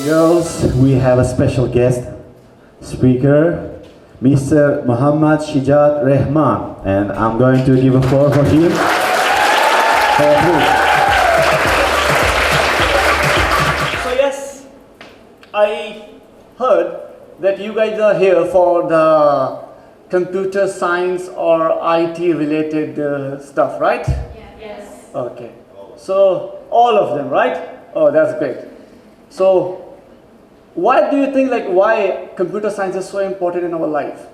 girls, we have a special guest speaker, Mr. Mohammad Shujat Rehman, and I'm going to give a floor for him. So yes, I heard that you guys are here for the computer science or IT related stuff, right? Yes. Okay. So all of them, right? Oh, that's great. So why do you think, like, why computer science is so important in our life?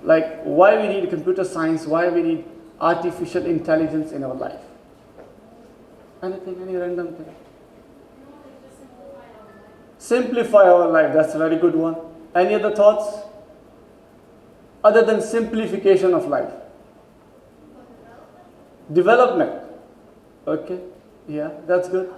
Like, why we need computer science, why we need artificial intelligence in our life? Anything, any random thing? Simplify our life, that's a very good one. Any other thoughts? Other than simplification of life? Development. Okay, yeah, that's good.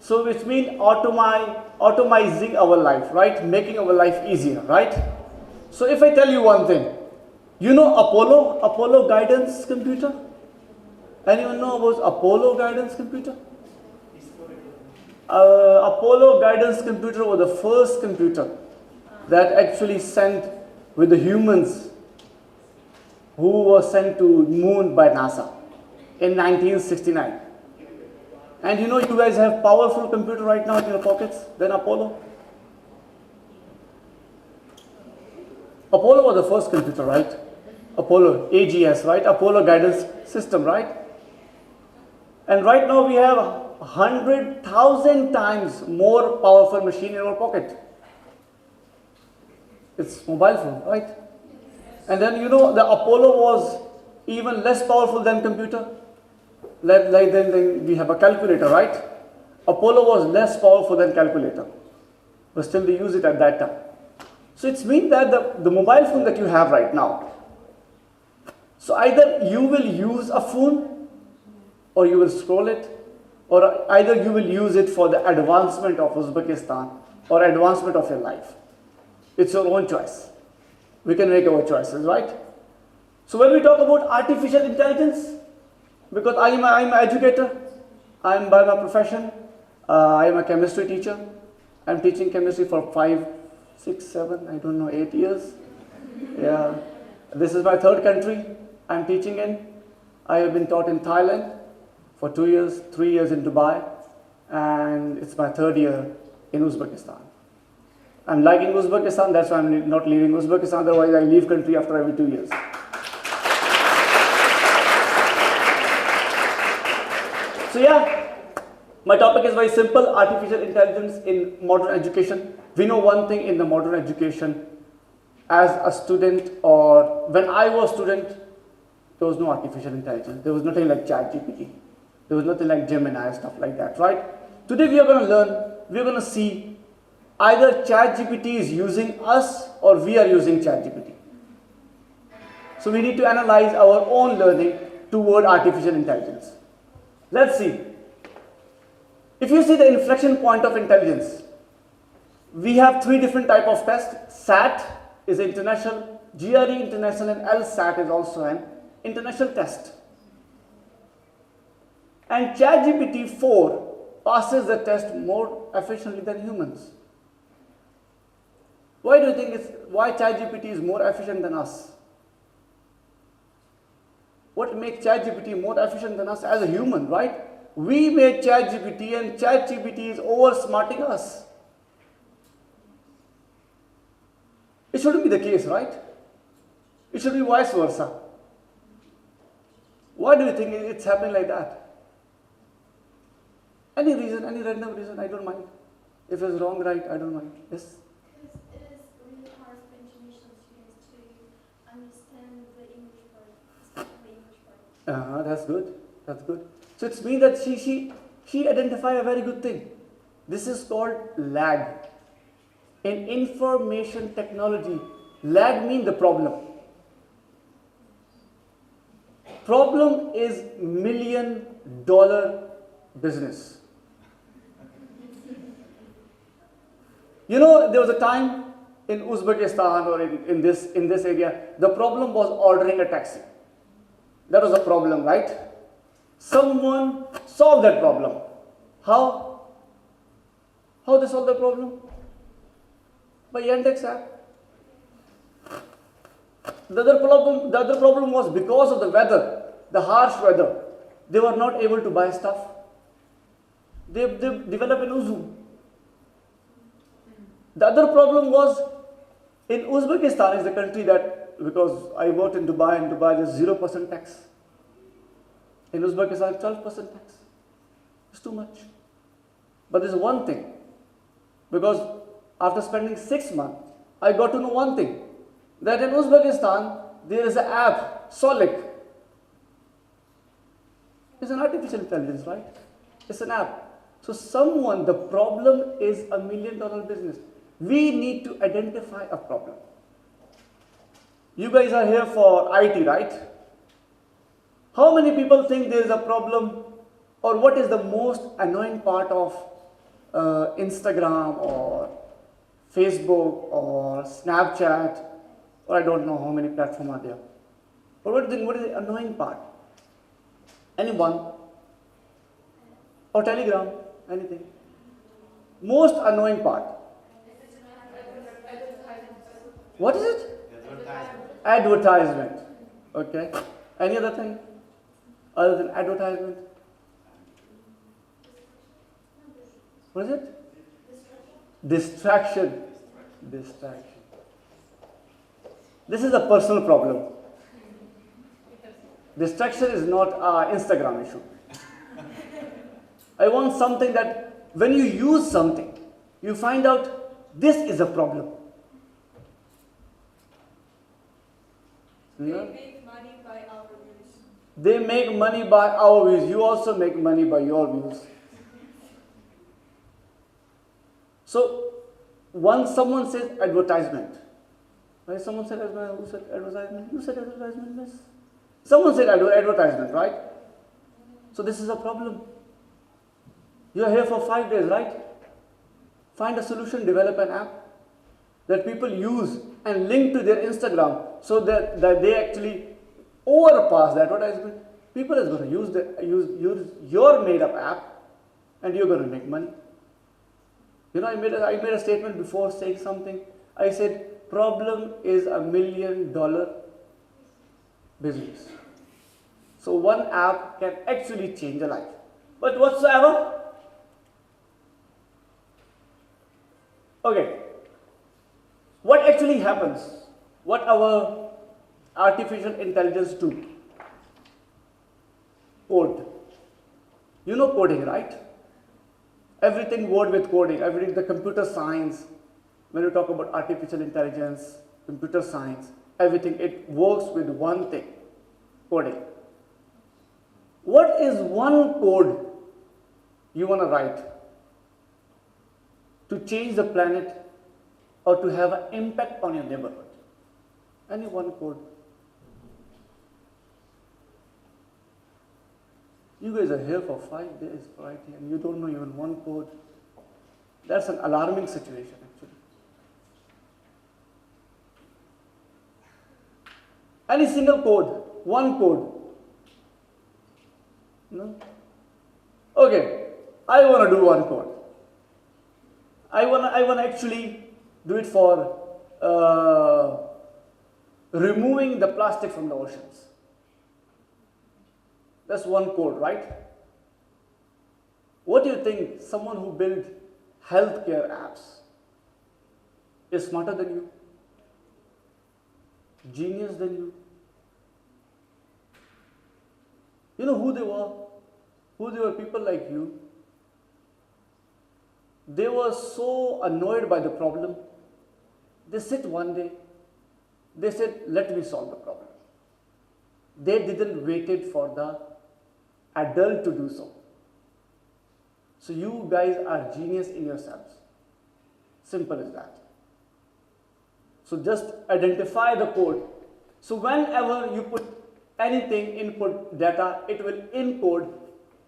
So which means automizing our life, right? Making our life easier, right? So if I tell you one thing, you know Apollo guidance computer? Anyone know about Apollo guidance computer? Apollo guidance computer was the first computer that actually sent with the humans who were sent to moon by NASA in 1969. And you know, you guys have powerful computer right now in your pockets than Apollo. Apollo was the first computer, right? Apollo, AGS, right? Apollo guidance system, right? And right now we have 100,000 times more powerful machine in our pocket. It's mobile phone, right? And then you know the Apollo was even less powerful than computer. Then we have a calculator, right? Apollo was less powerful than calculator, but still we use it at that time. So it's means that the mobile phone that you have right now, so either you will use a phone or you will scroll it, or either you will use it for the advancement of Uzbekistan or advancement of your life. It's your own choice. We can make our choices, right? So when we talk about artificial intelligence, because I'm an educator, I'm by my profession, I'm a chemistry teacher. I'm teaching chemistry for 5, 6, 7, I don't know, 8 years. Yeah, this is my third country I'm teaching in. I have been taught in Thailand for 2 years, 3 years in Dubai, and it's my third year in Uzbekistan. I'm liking Uzbekistan, that's why I'm not leaving Uzbekistan, otherwise I leave country after every 2 years. So yeah, my topic is very simple, artificial intelligence in modern education. We know one thing in the modern education, as a student, or when I was student, there was no artificial intelligence. There was nothing like ChatGPT. There was nothing like Gemini, stuff like that, right? Today we are going to learn, we are going to see either ChatGPT is using us or we are using ChatGPT. So we need to analyze our own learning toward artificial intelligence. Let's see. If you see the inflection point of intelligence, we have 3 different type of tests. SAT is international, GRE international, and LSAT is also an international test. And ChatGPT 4 passes the test more efficiently than humans. Why do you think why ChatGPT is more efficient than us? What makes ChatGPT more efficient than us as a human, right? We made ChatGPT and ChatGPT is oversmarting us. It shouldn't be the case, right? It should be vice versa. Why do you think it's happening like that? Any reason, any random reason, I don't mind. If it's wrong, right, I don't mind. Yes? Because it is really hard for international students to understand the English word, especially English word. That's good. That's good. So it means that she identified a very good thing. This is called lag. In information technology, lag means the problem. Problem is $1 million business. You know, there was a time in Uzbekistan or in this area, the problem was ordering a taxi. That was a problem, right? Someone solved that problem. How? How they solved the problem? By Yandex app. The other problem was because of the weather, the harsh weather. They were not able to buy stuff. They developed an Uzum. The other problem was in Uzbekistan is the country that, because I worked in Dubai there's 0% tax. In Uzbekistan, 12% tax. It's too much. But there's one thing, because after spending 6 months, I got to know one thing, that in Uzbekistan, there is an app, Solik. It's an artificial intelligence, right? It's an app. So the problem is $1 million business. We need to identify a problem. You guys are here for IT, right? How many people think there is a problem, or what is the most annoying part of Instagram or Facebook or Snapchat, or I don't know how many platforms are there. But what is the annoying part? Anyone? Or Telegram? Anything? Most annoying part. What is it? Advertisement. Okay. Any other thing? Other than advertisement? What is it? Distraction. Distraction. This is a personal problem. Distraction is not an Instagram issue. I want something that when you use something, you find out this is a problem. They make money by our views. They make money by our views. You also make money by your views. So, once someone says advertisement, right? Someone said advertisement. Who said advertisement? You said advertisement, miss. Someone said advertisement, right? So this is a problem. You are here for 5 days, right? Find a solution, develop an app that people use and link to their Instagram so that they actually overpass the advertisement. People is going to use your made up app and you're going to make money. You know, I made a statement before saying something. I said, problem is $1 million business. So one app can actually change a life. But whatsoever, okay, what actually happens? What our artificial intelligence do? Code. You know coding, right? Everything word with coding, everything, the computer science, when you talk about artificial intelligence, computer science, everything, it works with one thing, coding. What is one code you want to write to change the planet or to have an impact on your neighborhood? Any one code. You guys are here for 5 days, right? And you don't know even one code. That's an alarming situation, actually. Any single code, one code. No? Okay, I want to do one code. I want to actually do it for removing the plastic from the oceans. That's one code, right? What do you think someone who built healthcare apps is smarter than you? Genius than you? You know who they were? Who they were? People like you. They were so annoyed by the problem. They sit one day. They said, let me solve the problem. They didn't waited for the adult to do so. So you guys are genius in yourselves. Simple as that. So just identify the code. So whenever you put anything, input data, it will encode.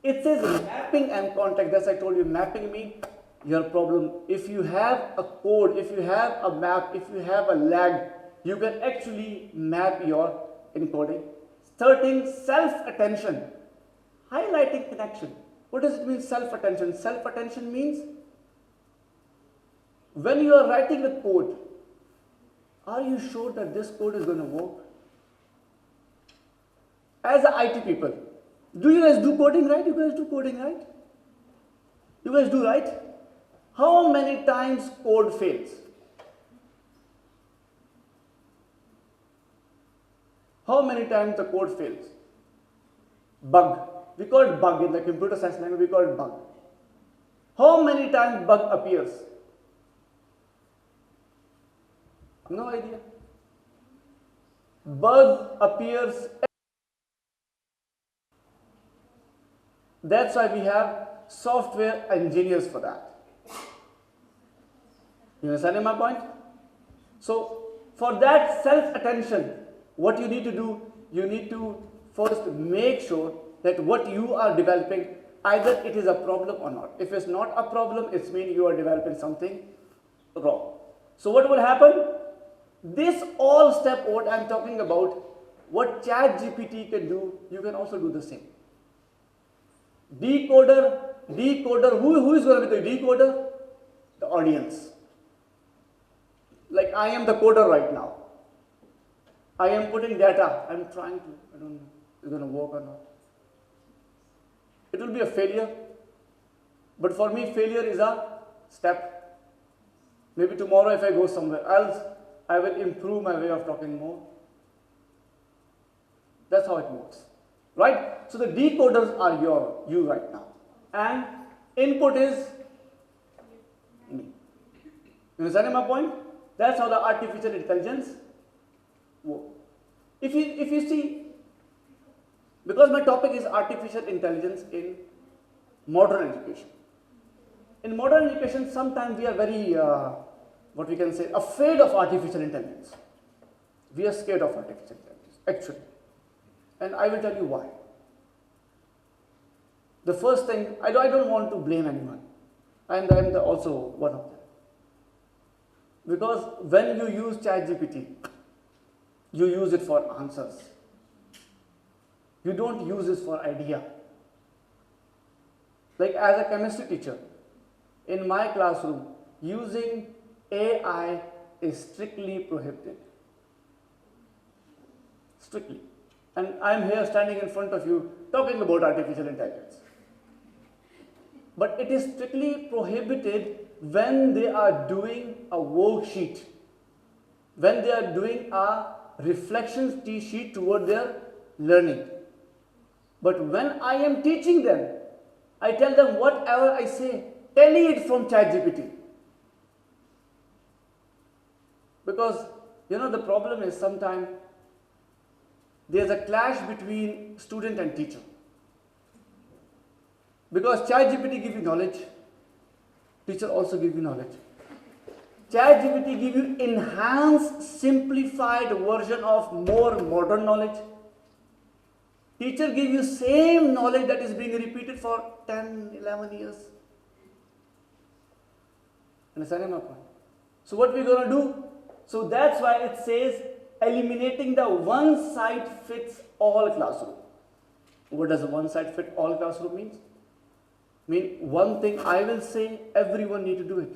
It says mapping and context. That's I told you, mapping means your problem. If you have a code, if you have a map, if you have a lag, you can actually map your encoding. 13, self-attention. Highlighting connection. What does it mean, self-attention? Self-attention means when you are writing a code, are you sure that this code is going to work? As a IT people, do you guys do coding, right? You guys do coding, right? You guys do, right? How many times code fails? How many times the code fails? Bug. We call it bug in the computer science language, we call it bug. How many times bug appears? No idea. Bug appears. That's why we have software engineers for that. You understand my point? So, for that self-attention, what you need to do, you need to first make sure that what you are developing, either it is a problem or not. If it's not a problem, it means you are developing something wrong. So what will happen? This all step what I'm talking about, what ChatGPT can do, you can also do the same. Decoder, who is going to be the decoder? The audience. Like I am the coder right now. I am putting data, I'm trying to, I don't know, is it going to work or not. It will be a failure, but for me failure is a step. Maybe tomorrow if I go somewhere else, I will improve my way of talking more. That's how it works, right? So the decoders are you right now, and input is me. You understand my point? That's how the artificial intelligence works. If you see, because my topic is artificial intelligence in modern education. In modern education, sometimes we are very, what we can say, afraid of artificial intelligence. We are scared of artificial intelligence, actually. And I will tell you why. The first thing, I don't want to blame anyone. And I am also one of them. Because when you use ChatGPT, you use it for answers. You don't use this for idea. Like as a chemistry teacher, in my classroom, using AI is strictly prohibited. Strictly. And I'm here standing in front of you talking about artificial intelligence. But it is strictly prohibited when they are doing a worksheet, when they are doing a reflection sheet toward their learning. But when I am teaching them, I tell them whatever I say, tally it from ChatGPT. Because, the problem is sometimes there's a clash between student and teacher. Because ChatGPT gives you knowledge, teacher also gives you knowledge. ChatGPT gives you enhanced, simplified version of more modern knowledge. Teacher gives you same knowledge that is being repeated for 10, 11 years. Understand my point? So what we're going to do? So that's why it says eliminating the one size fits all classroom. What does a one size fit all classroom mean? One thing I will say, everyone need to do it.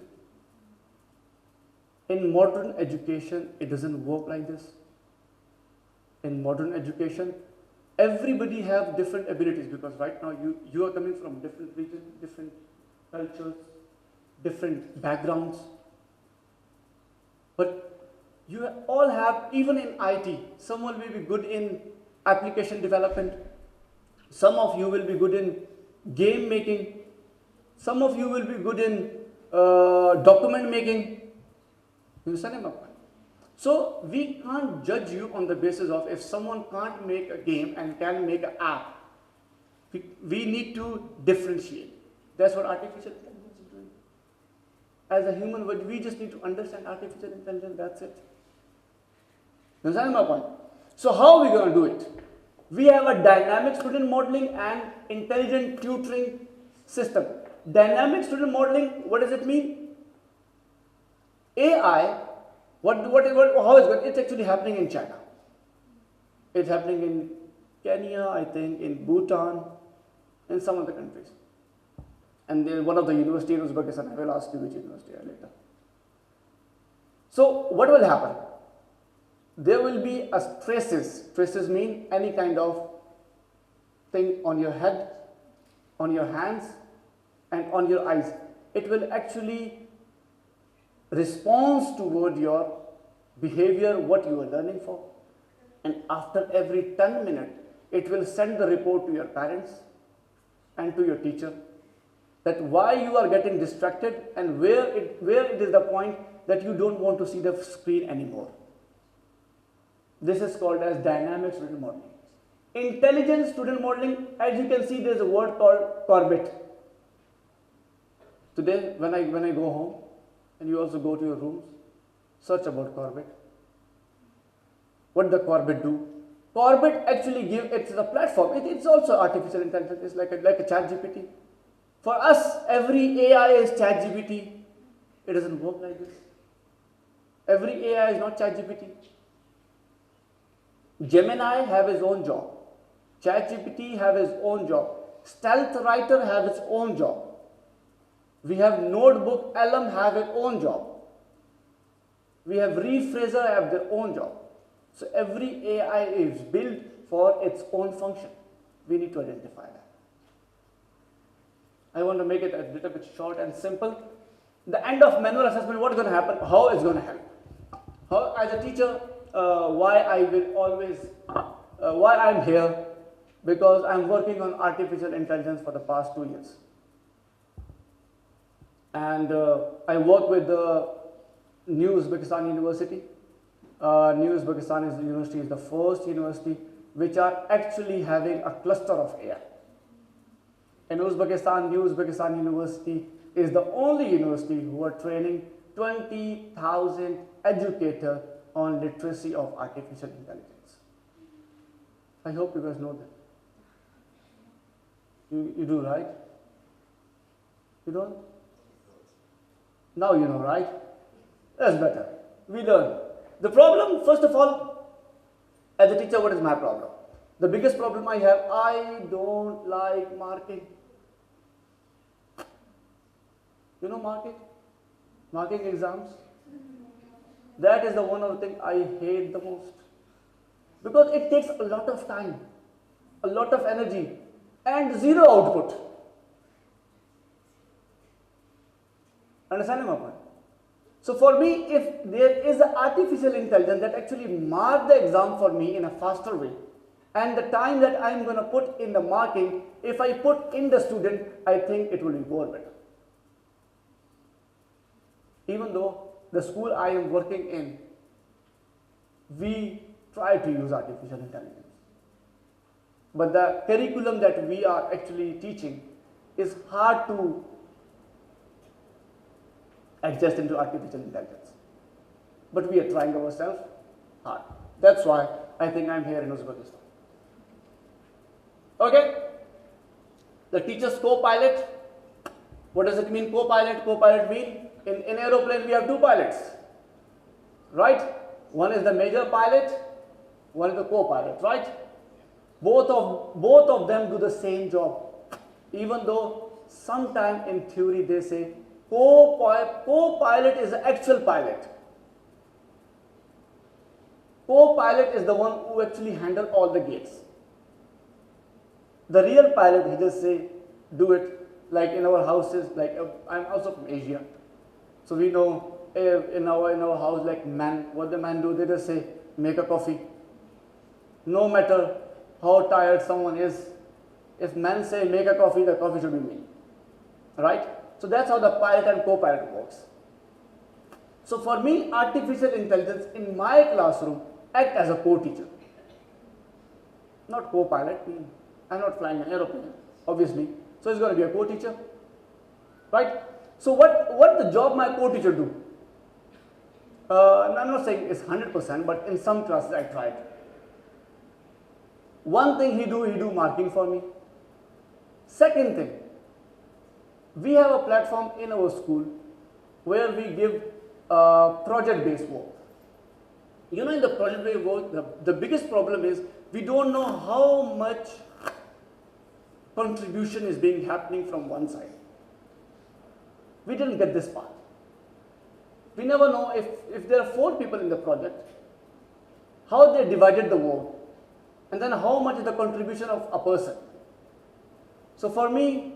In modern education, it doesn't work like this. In modern education, everybody have different abilities, because right now you are coming from different regions, different cultures, different backgrounds. But you all have, even in IT, someone will be good in application development, some of you will be good in game making, some of you will be good in document making. You understand my point? So we can't judge you on the basis of if someone can't make a game and can make an app. We need to differentiate. That's what artificial intelligence is doing. As a human, we just need to understand artificial intelligence, that's it. You understand my point? So how are we going to do it? We have a dynamic student modeling and intelligent tutoring system. dynamic student modeling, what does it mean? AI, how is it? It's actually happening in China. It's happening in Kenya, I think, in Bhutan, in some other countries. And then one of the university in Uzbekistan, I will ask you which university later. So what will happen? There will be a traces. Traces mean any kind of thing on your head, on your hands, and on your eyes. It will actually respond toward your behavior, what you are learning for. And after every 10 minutes, it will send the report to your parents and to your teacher that why you are getting distracted and where it is the point that you don't want to see the screen anymore. This is called as dynamic student modeling. Intelligent student modeling, as you can see, there is a word called Corbett. Today, when I go home, and you also go to your rooms, search about Corbett. What the Corbett do? Corbett actually it's a platform. It's also artificial intelligence. It's like a ChatGPT. For us, every AI is ChatGPT. It doesn't work like this. Every AI is not ChatGPT. Gemini have his own job. ChatGPT have his own job. Stealth Writer have its own job. We have Notebook LM have its own job. We have Rephraser have their own job. So every AI is built for its own function. We need to identify that. I want to make it a little bit short and simple. The end of manual assessment, what is going to happen? How it's going to help? How, as a teacher, why I'm here? Because I'm working on artificial intelligence for the past 2 years. And I work with the New Uzbekistan University. New Uzbekistan University is the first university which are actually having a cluster of AI. In Uzbekistan, New Uzbekistan University is the only university who are training 20,000 educators on literacy of artificial intelligence. I hope you guys know that. You do, right? You don't? Now you know, right? That's better. We learn. The problem, first of all, as a teacher, what is my problem? The biggest problem I have, I don't like marking. You know marking? Marking exams? That is the one of the things I hate the most. Because it takes a lot of time, a lot of energy, and zero output. Understand my point? So for me, if there is an artificial intelligence that actually mark the exam for me in a faster way, and the time that I'm going to put in the marking, if I put in the student, I think it will be more better. Even though the school I am working in, we try to use artificial intelligence. But the curriculum that we are actually teaching is hard to adjust into artificial intelligence. But we are trying ourselves hard. That's why I think I'm here in Uzbekistan. Okay? The teacher's co-pilot. What does it mean, co-pilot? Co-pilot mean in aeroplane we have two pilots. Right? One is the major pilot, one is the co-pilot, right? Both of them do the same job. Even though sometime in theory they say co-pilot is the actual pilot. Co-pilot is the one who actually handle all the gates. The real pilot, he just say, do it. Like in our houses, like I'm also from Asia. So we know in our house, like what the man do, they just say, make a coffee. No matter how tired someone is, if men say make a coffee, the coffee should be made. Right? So that's how the pilot and co-pilot works. So for me, artificial intelligence in my classroom act as a co-teacher. Not co-pilot. I'm not flying an aeroplane, obviously. So it's going to be a co-teacher. Right? So what the job my co-teacher do? I'm not saying it's 100%, but in some classes I tried. One thing he do marking for me. Second thing, We have a platform in our school where we give project-based work. You know, in the project-based work, the biggest problem is we don't know how much contribution is being happening from one side. We didn't get this part. We never know if there are 4 people in the project, how they divided the work, and then how much is the contribution of a person. So for me,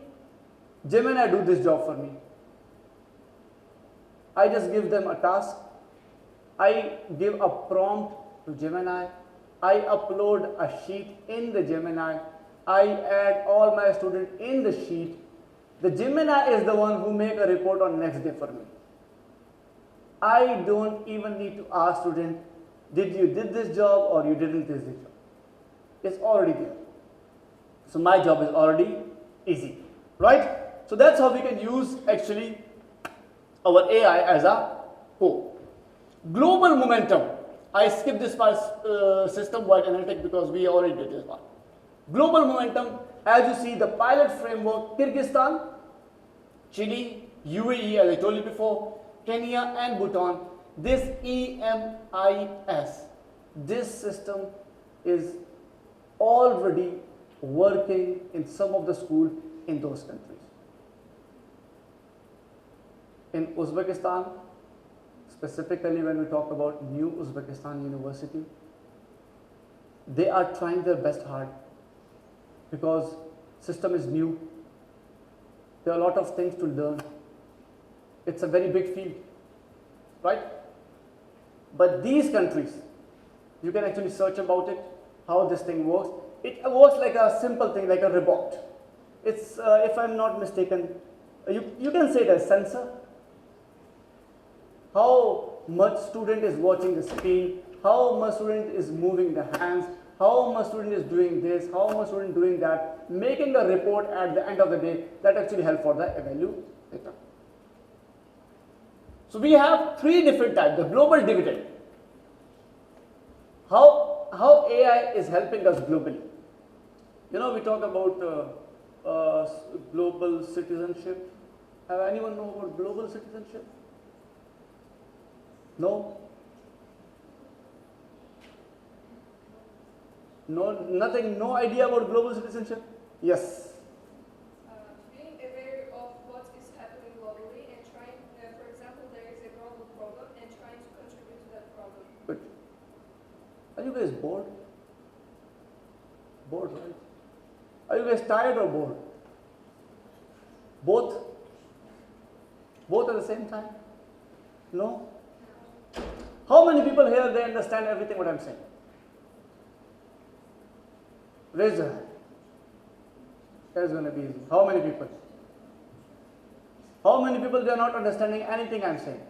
Gemini do this job for me. I just give them a task. I give a prompt to Gemini. I upload a sheet in the Gemini. I add all my students in the sheet. The Gemini is the one who make a report on next day for me. I don't even need to ask student, did you did this job or you didn't do this job? It's already there. So my job is already easy, right? So that's how we can use actually our AI as a whole. Global momentum. I skipped this part, system-wide analytic, because we already did this part. Global momentum, as you see, the pilot framework, Kyrgyzstan, Chile, UAE, as I told you before, Kenya and Bhutan. This EMIS, this system is already working in some of the schools in those countries. In Uzbekistan, specifically when we talk about New Uzbekistan University, they are trying their best hard because system is new. There are a lot of things to learn. It's a very big field, right? But these countries, you can actually search about it, how this thing works. It works like a simple thing, like a robot. It's, if I'm not mistaken, you can say it as sensor. How much student is watching the screen, how much student is moving the hands, how much student is doing this, how much student doing that, making a report at the end of the day that actually help for the evaluator. So we have 3 different types, the global dividend. How AI is helping us globally. You know, we talk about global citizenship. Have anyone know about global citizenship? No? No, nothing, no idea about global citizenship? Yes. Being aware of what is happening globally and trying, for example, there is a global problem and trying to contribute to that problem. Good. Are you guys bored? Bored, right? Are you guys tired or bored? Both? Both at the same time? No? How many people here, they understand everything what I'm saying? Raise your hand. That's going to be easy. How many people? How many people, they are not understanding anything I'm saying?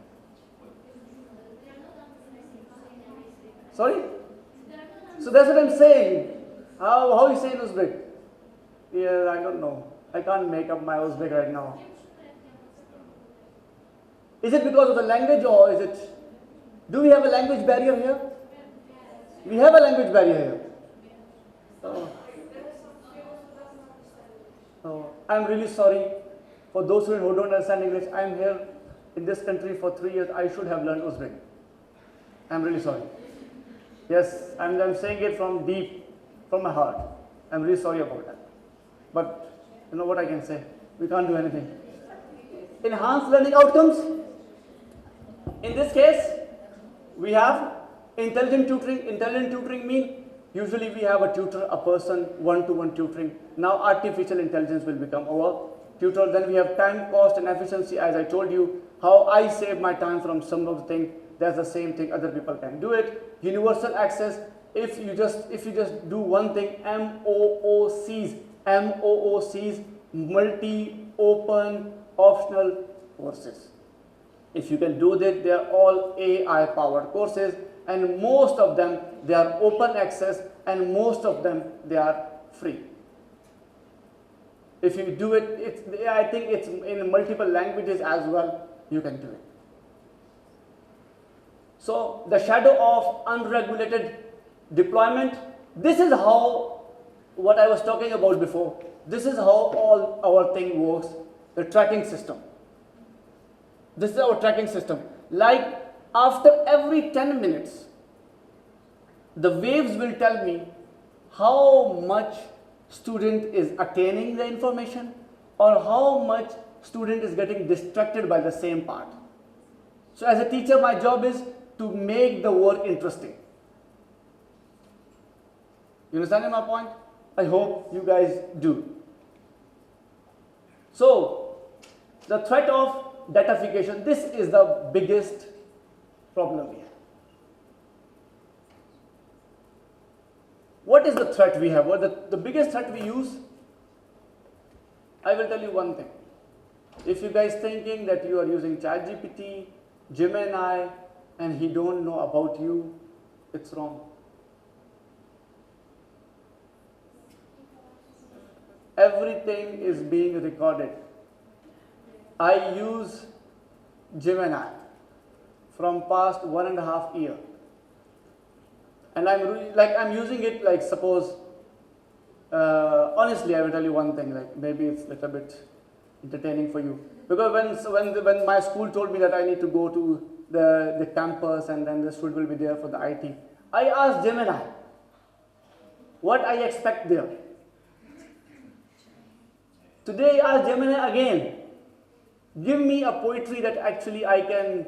Sorry? So that's what I'm saying. How you say in Uzbek? Yeah, I don't know. I can't make up my Uzbek right now. Is it because of the language or is it... Do we have a language barrier here? We have a language barrier here. Oh. Oh. I'm really sorry for those who don't understand English. I'm here in this country for 3 years. I should have learned Uzbek. I'm really sorry. Yes, I'm saying it from deep, from my heart. I'm really sorry about that. But you know what I can say? We can't do anything. Enhanced learning outcomes. In this case, we have intelligent tutoring. Intelligent tutoring means usually we have a tutor, a person, one-to-one tutoring. Now artificial intelligence will become our tutor. Then we have time, cost and efficiency. As I told you, how I save my time from some of the things, that's the same thing other people can do it. Universal access, if you just do one thing, MOOCs, multi, open, optional courses. If you can do that, they are all AI powered courses, and most of them, they are open access, and most of them, they are free. If you do it, I think it's in multiple languages as well, you can do it. So the shadow of unregulated deployment, this is how, what I was talking about before, this is how all our thing works. the tracking system. This is our tracking system. Like after every 10 minutes, the waves will tell me how much student is attaining the information or how much student is getting distracted by the same part. So as a teacher, my job is to make the work interesting. You understand my point? I hope you guys do. So, the threat of datafication, this is the biggest problem we have. What is the threat we have? What the biggest threat we use? I will tell you one thing. If you guys thinking that you are using ChatGPT, Gemini, and he don't know about you, it's wrong. Everything is being recorded. I use Gemini from past 1.5 years. And I'm using it like suppose, honestly I will tell you one thing, like maybe it's a little bit entertaining for you. Because when my school told me that I need to go to the campus and then the student will be there for the IT, I asked Gemini what I expect there. Today I asked Gemini again, give me a poetry that actually I can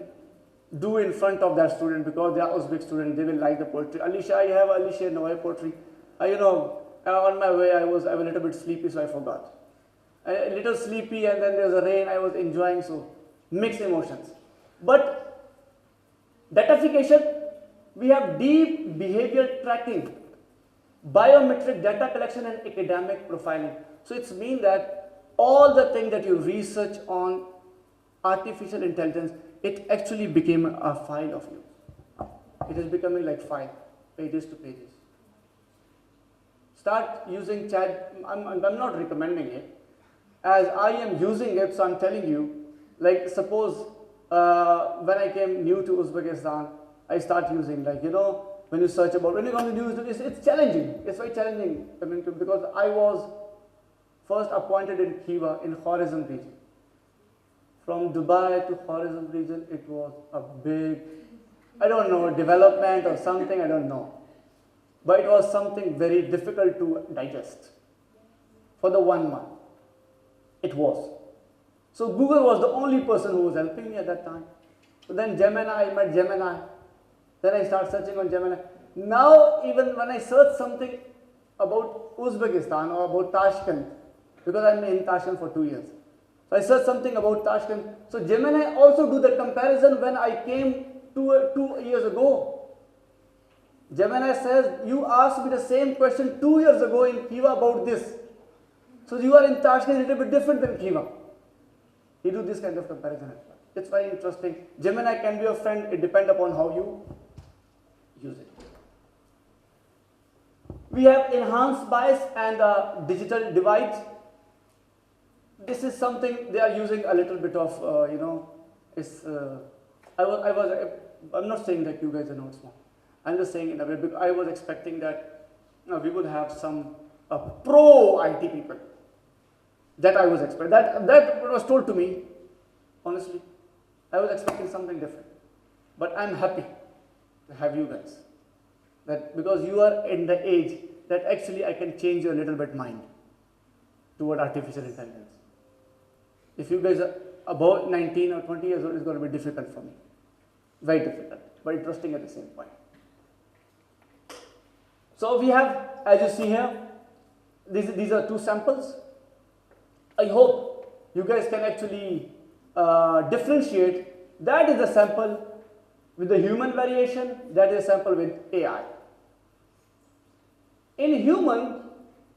do in front of that student because they are Uzbek students, they will like the poetry. Alicia, I have Alicia Noy poetry. On my way I was a little bit sleepy, so I forgot. A little sleepy, and then there was a rain, I was enjoying, so mixed emotions. But datafication, we have deep behavior tracking, biometric data collection and academic profiling. So it's mean that all the things that you research on artificial intelligence, it actually became a file of you. It is becoming like file, pages to pages. Start using chat. I'm not recommending it, as I am using it, so I'm telling you, like suppose when I came new to Uzbekistan, I start using, like, when you search about, when you go to news, it's challenging. It's very challenging because I was first appointed in Khiva in Khorizm region. From Dubai to Khorizm region, it was a big, I don't know, development or something, I don't know. But it was something very difficult to digest for the 1 month. It was. So Google was the only person who was helping me at that time. So then Gemini, I met Gemini. Then I start searching on Gemini. Now even when I search something about Uzbekistan or about Tashkent, because I'm in Tashkent for 2 years. So I search something about Tashkent. So Gemini also do the comparison when I came 2 years ago. Gemini says, you asked me the same question 2 years ago in Khiva about this. So you are in Tashkent a little bit different than Khiva. He do this kind of comparison as well. It's very interesting. Gemini can be your friend. It depends upon how you use it. We have enhanced bias and digital divide. This is something they are using a little bit of, I'm not saying that you guys are not smart. I'm just saying in a way, because I was expecting that we would have some pro IT people. That I was expecting. That was told to me, honestly. I was expecting something different. But I'm happy to have you guys. That because you are in the age that actually I can change your little bit mind toward artificial intelligence. If you guys are about 19 or 20 years old, it's going to be difficult for me. Very difficult, but interesting at the same point. So we have, as you see here, these are 2 samples. I hope you guys can actually differentiate. That is the sample with the human variation, that is a sample with AI. In human,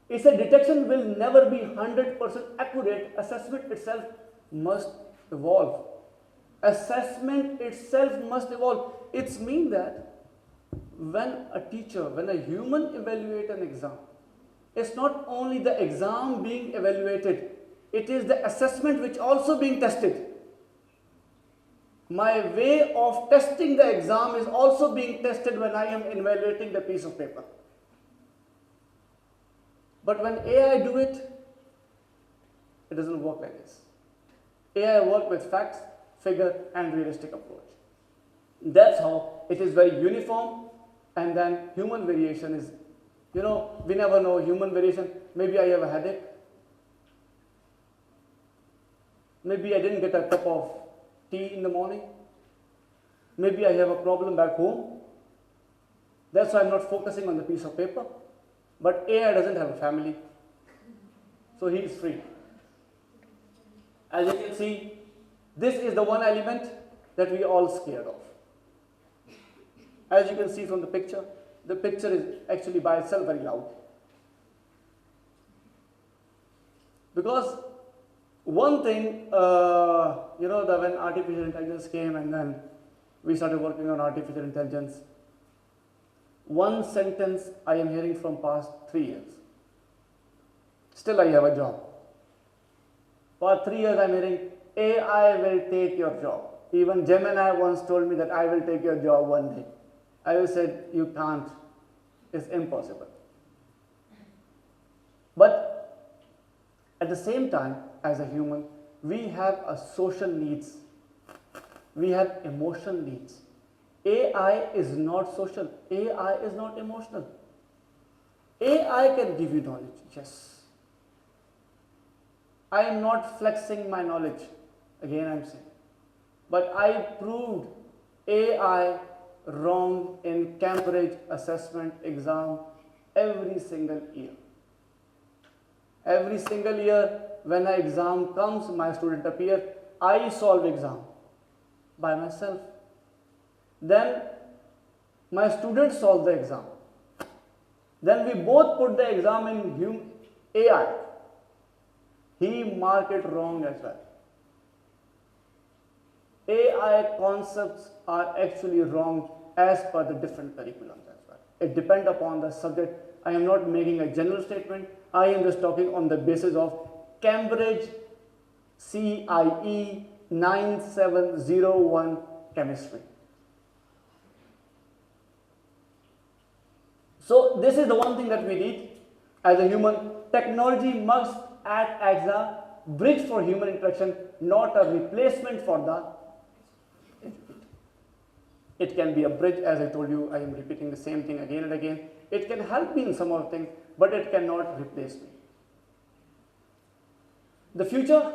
it's a detection will never be 100% accurate. Assessment itself must evolve. Assessment itself must evolve. It's mean that when a teacher, when a human evaluate an exam, it's not only the exam being evaluated, it is the assessment which also being tested. My way of testing the exam is also being tested when I am evaluating the piece of paper. But when AI do it, it doesn't work like this. AI work with facts, figure and realistic approach. That's how it is very uniform, and then human variation is, we never know human variation. Maybe I have a headache. Maybe I didn't get a cup of tea in the morning. Maybe I have a problem back home. That's why I'm not focusing on the piece of paper. But AI doesn't have a family, so he is free. As you can see, this is the one element that we are all scared of. As you can see from the picture is actually by itself very loud. Because one thing, when artificial intelligence came and then we started working on artificial intelligence, one sentence I am hearing from past 3 years. Still I have a job. For 3 years I'm hearing, AI will take your job. Even Gemini once told me that I will take your job one day. I said, you can't. It's impossible. But at the same time, as a human, we have a social needs. We have emotional needs. AI is not social. AI is not emotional. AI can give you knowledge, yes. I am not flexing my knowledge. Again, I'm saying. But I proved AI wrong in Cambridge assessment exam every single year. Every single year, when an exam comes, my student appear, I solve exam by myself. Then my student solve the exam. Then we both put the exam in AI. He marked it wrong as well. AI concepts are actually wrong as per the different curriculums as well. It depends upon the subject. I am not making a general statement. I am just talking on the basis of Cambridge CIE 9701 chemistry. So this is the one thing that we need as a human. Technology must act as a bridge for human interaction, not a replacement for the. It can be a bridge, as I told you. I am repeating the same thing again and again. It can help me in some of the things, but it cannot replace me. The future,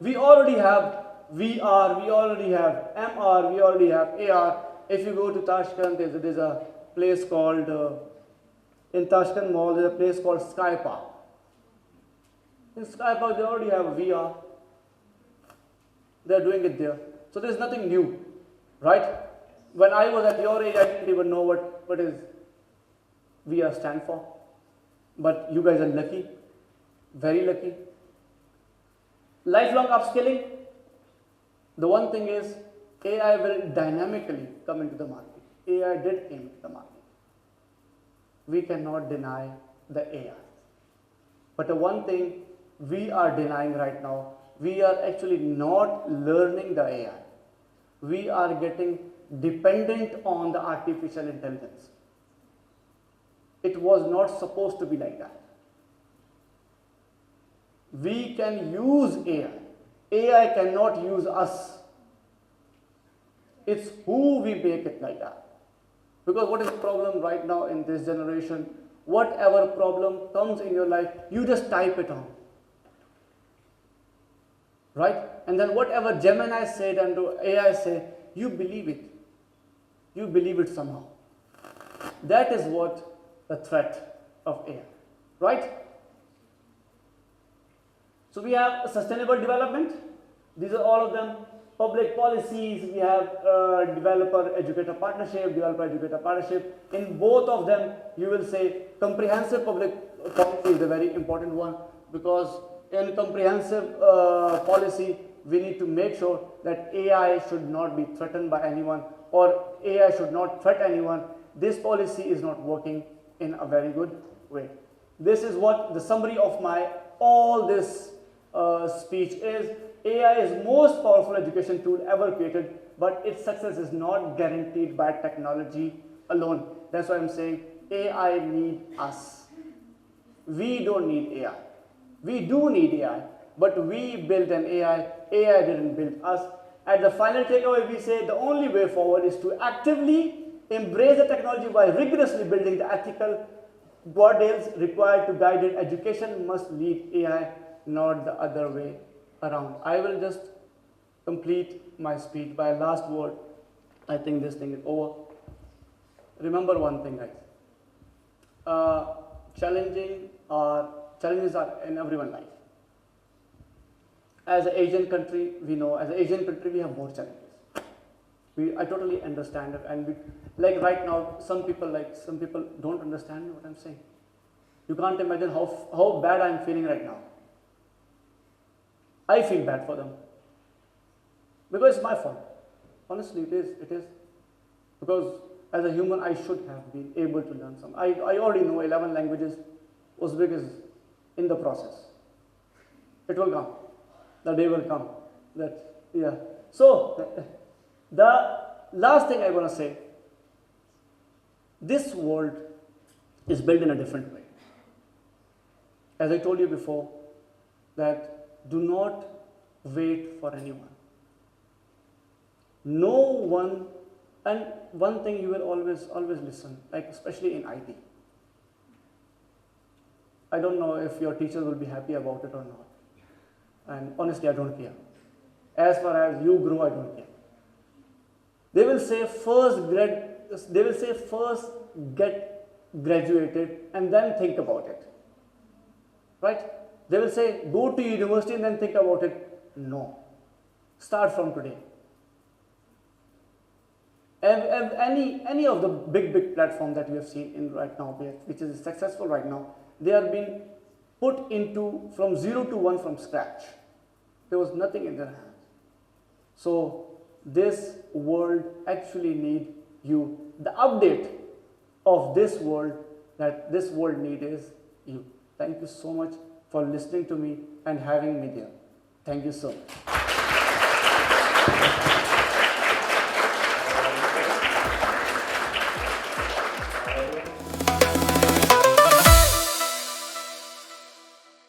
we already have VR, we already have MR, we already have AR. If you go to Tashkent, there's a place called, in Tashkent Mall, there's a place called Sky Park. In Sky Park, they already have VR. They're doing it there. So there's nothing new, right? When I was at your age, I didn't even know what is VR stand for. But you guys are lucky, very lucky. Lifelong upskilling. The one thing is, AI will dynamically come into the market. AI did came into the market. We cannot deny the AI. But the one thing we are denying right now, we are actually not learning the AI. We are getting dependent on the artificial intelligence. It was not supposed to be like that. We can use AI. AI cannot use us. It's who we make it like that. Because what is the problem right now in this generation? Whatever problem comes in your life, you just type it on. Right? And then whatever Gemini said and AI said, you believe it. You believe it somehow. That is what the threat of AI. Right? So we have sustainable development. These are all of them. Public policies, we have developer-educator partnership. In both of them, you will say comprehensive public policy is a very important one, because in comprehensive policy, we need to make sure that AI should not be threatened by anyone, or AI should not threaten anyone. This policy is not working in a very good way. This is what the summary of my all this speech is. AI is most powerful education tool ever created, but its success is not guaranteed by technology alone. That's why I'm saying AI needs us. We don't need AI. We do need AI, But we built an AI, AI didn't build us. At the final takeaway, we say the only way forward is to actively embrace the technology while rigorously building the ethical guardrails required to guide it. Education must lead AI, not the other way around. I will just complete my speech by a last word. I think this thing is over. Remember one thing, guys. Challenges are in everyone's life. As an Asian country, we know, as an Asian country, we have more challenges. I totally understand it, and like right now, some people don't understand what I'm saying. You can't imagine how bad I'm feeling right now. I feel bad for them because it's my fault. Honestly, it is because as a human, I should have been able to learn some. I already know 11 languages. Uzbek is in the process. It will come. The day will come. So, the last thing I'm going to say, this world is built in a different way. As I told you before, that do not wait for anyone. No one, and one thing you will always listen, like especially in IT. I don't know if your teacher will be happy about it or not. And honestly, I don't care. As far as you grow, I don't care. They will say first get graduated and then think about it. Right? They will say go to university and then think about it. No. Start from today. Any of the big platform that we have seen in right now, which is successful right now, they are being put into from 0 to 1 from scratch. There was nothing in their hands. So this world actually need you. The update of this world that this world need is you. Thank you so much for listening to me and having me there. Thank you so much.